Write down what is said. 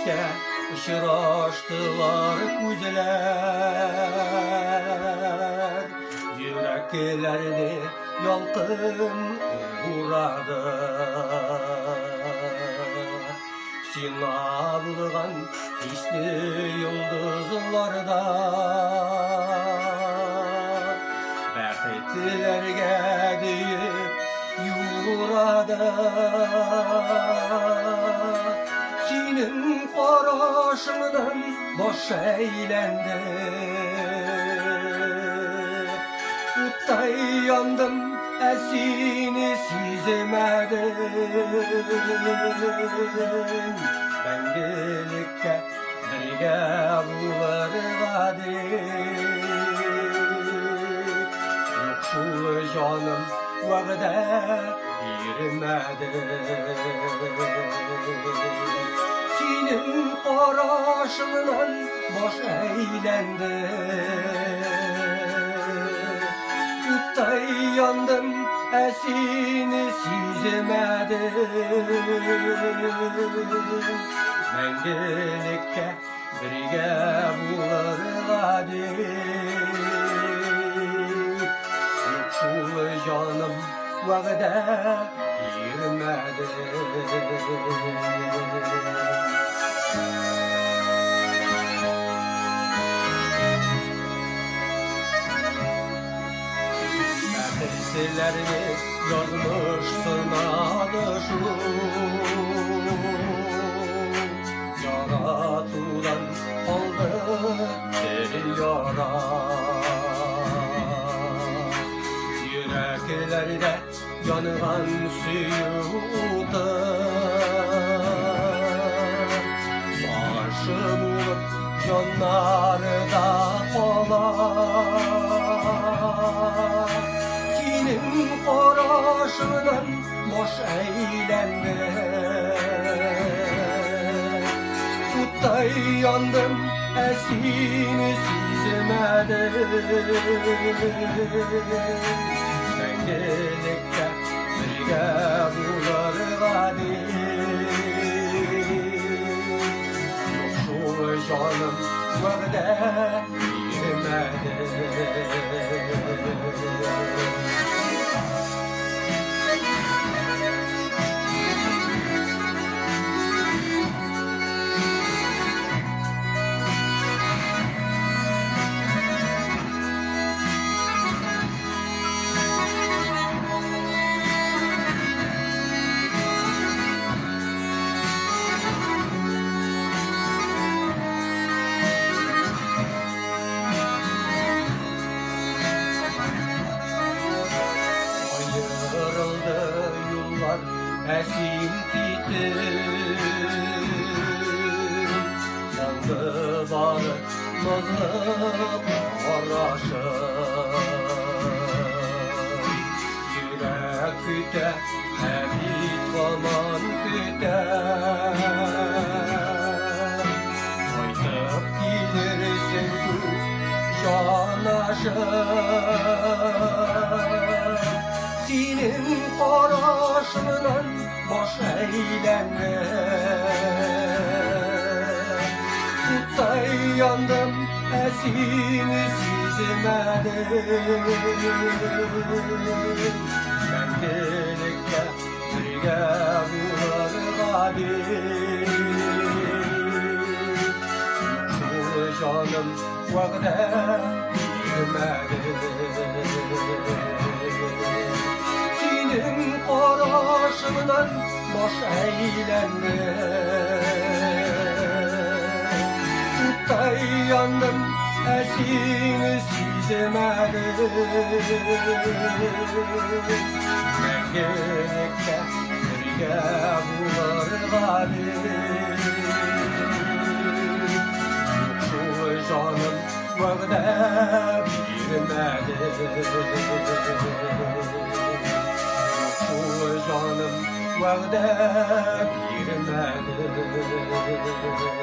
geçişte ışıraştılar güzeler. Yüreklerini yalkın vuradı. Sen ağılgan işte yıldızlarda Bərxetlərə deyib yuradı. Senin qarашыңdan baş əyləndi. Utday yandım, əsini sezmədim. Məngəlikə birgə bularğadik. Yoxsul canım vəqdə girmədim. Senin qarашыңdan baş əyləndi. Utday yandım, əsini sezmədim. Məngəlikə birgə bularğadik. Yoxsul canım vəqdə girmədim. Bərxetlərini yazmışsın adı-şu. Yaratudan qaldı bir yara. Yüreklərdə yanğan suyudu. Sarşı bulup canlarda qalar. Senin qarашыңdan baş əyləndi. Utday yandım, əsini sezmədim. Məngəlikə birgə bularğadik. Yoxsul canım vəqdə girmədim. Ayrıldı yollar əsim titir. Qaldı barı nazlı qaraşım. Yürek kütə, həbib zaman kütə. Qaytıb gelirsin gün yanaşım. Senin qarашыңdan baş əyləndi. Utday yandım, əsini sezmədim. Məngəlikə birgə bularğadik. Yoxsul canım vəqdə girmədim. Senin qarашыңdan baş əyləndi. Utday yandım, əsini sezmədim. Məngəlikə birgə bularğadik. Yoxsul canım vəqdə girmədim. Canım vəqdə girmədim.